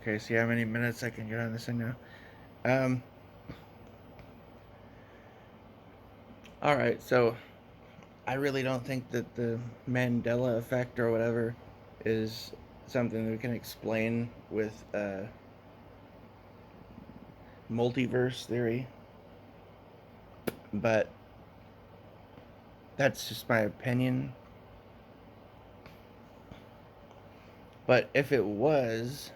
Okay, see how many minutes I can get on this thing now. Um, alright, so I really don't think that the Mandela effect or whatever is something that we can explain with multiverse theory, but that's just my opinion. But if it was,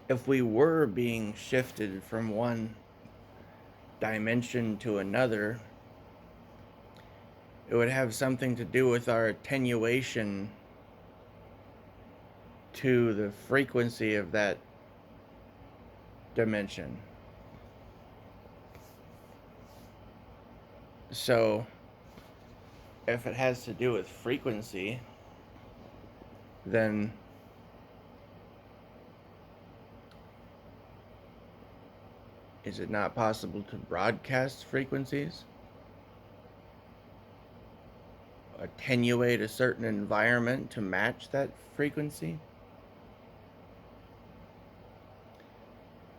if we were being shifted from one dimension to another, it would have something to do with our attenuation to the frequency of that dimension. So, if it has to do with frequency, then is it not possible to broadcast frequencies? Attenuate a certain environment to match that frequency?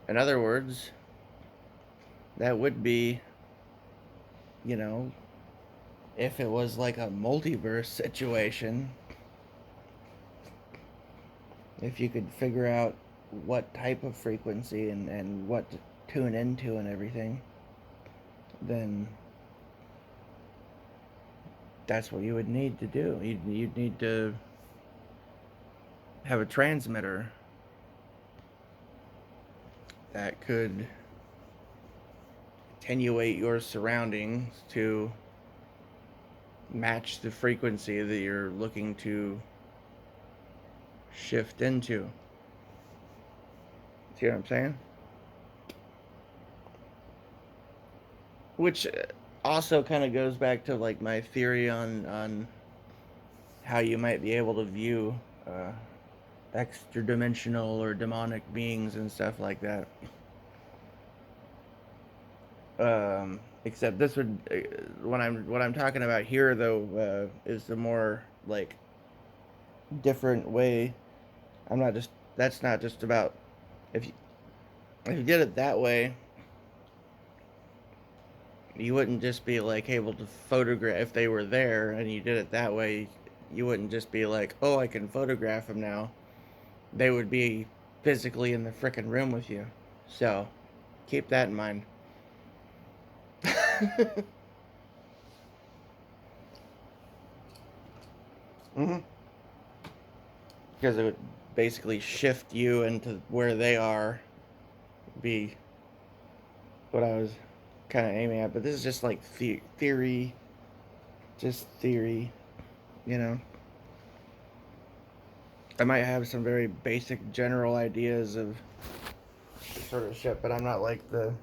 In other words, that would be, you know, if it was like a multiverse situation, if you could figure out what type of frequency and what to tune into and everything, then that's what you would need to do. You'd need to have a transmitter that could attenuate your surroundings to match the frequency that you're looking to shift into. See what I'm saying? Which also kind of goes back to like my theory on how you might be able to view extra dimensional or demonic beings and stuff like that. Except this would what I'm talking about here though is the more like different way. I'm not just That's not just about if you if you did it that way, you wouldn't just be like able to photograph if they were there and you did it that way. You wouldn't just be like, oh, I can photograph them now. They would be physically in the frickin' room with you. So keep that in mind. Mm-hmm. Because it would basically shift you into where they are, be what I was kind of aiming at. But this is just like theory, just theory, you know. I might have some very basic general ideas of sort of shit, but I'm not like the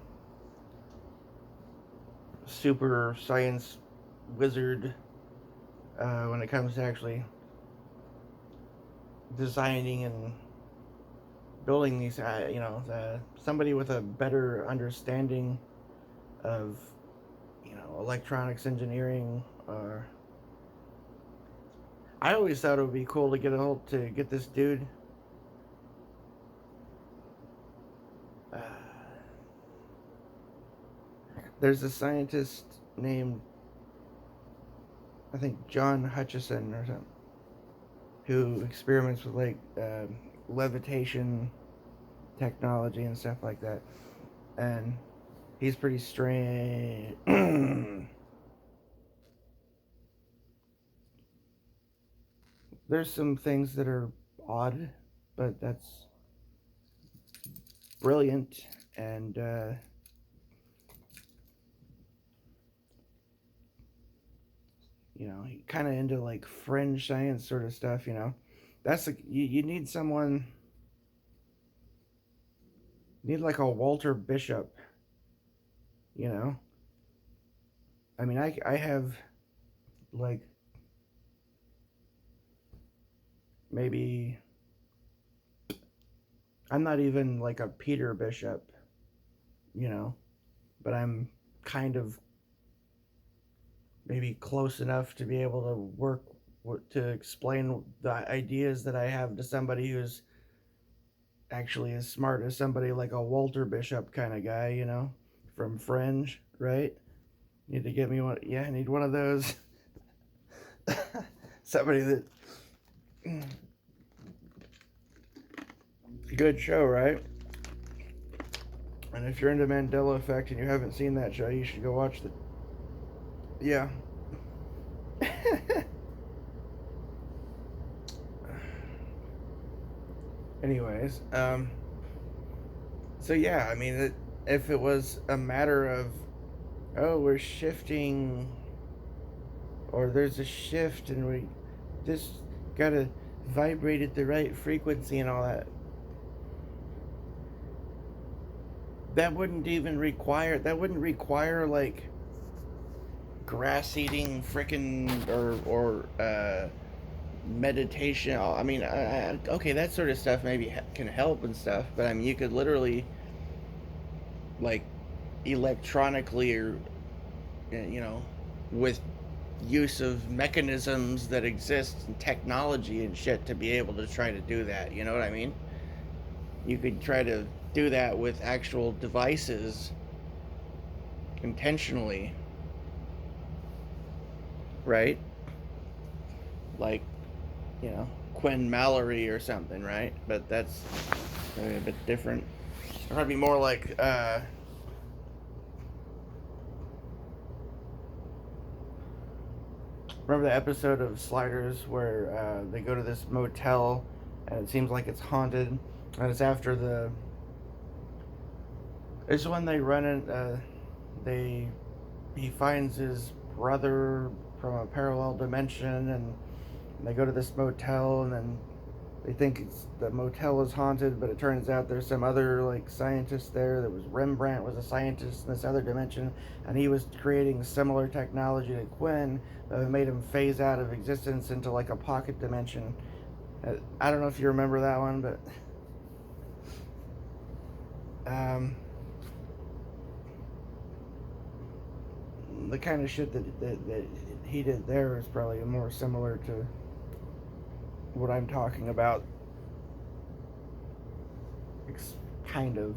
super science wizard when it comes to actually designing and building these. Somebody with a better understanding of electronics engineering. Or I always thought it would be cool to get this dude. Uh, there's a scientist named, I think, John Hutchison or something, who experiments with like levitation technology and stuff like that, and he's pretty strange. There's some things that are odd, but that's brilliant and kind of into like fringe science sort of stuff. That's like you need someone. You need like a Walter Bishop. You know, I mean, I have like maybe I'm not even like a Peter Bishop, you know, but I'm kind of maybe close enough to be able to work to explain the ideas that I have to somebody who's actually as smart as somebody like a Walter Bishop kind of guy, you know, from Fringe, right? Need to get me one. Yeah, I need one of those. Somebody that. Good show, right? And if you're into Mandela Effect and you haven't seen that show, you should go watch the. Yeah. Anyways, so yeah, I mean, if it was a matter of, oh, we're shifting, or there's a shift and we just gotta vibrate at the right frequency and all that, that wouldn't require like grass eating frickin' or meditation. I mean, okay, that sort of stuff maybe can help and stuff, but I mean, you could literally like electronically or you know, with use of mechanisms that exist and technology and shit to be able to try to do that. You know what I mean? You could try to do that with actual devices intentionally, right? Like, you know, Quinn Mallory or something, right? But that's maybe a bit different. It'd probably be more like remember the episode of Sliders where they go to this motel and it seems like it's haunted, and it's after the. It's when they run in. They he finds his brother from a parallel dimension, and they go to this motel, and then they think the motel is haunted, but it turns out there's some other like scientist there. That was Rembrandt was a scientist in this other dimension, and he was creating similar technology to Quinn that made him phase out of existence into like a pocket dimension. I don't know if you remember that one, but um, the kind of shit that he did there is probably more similar to what I'm talking about. Kind of.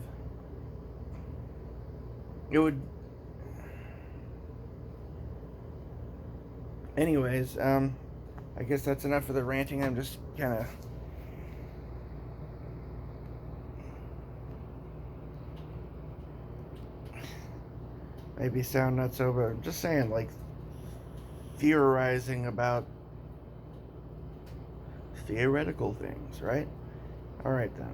It would. Anyways, I guess that's enough for the ranting. I'm just kind of. Maybe sound nuts, but I'm just saying, like, theorizing about theoretical things, right? Alright then.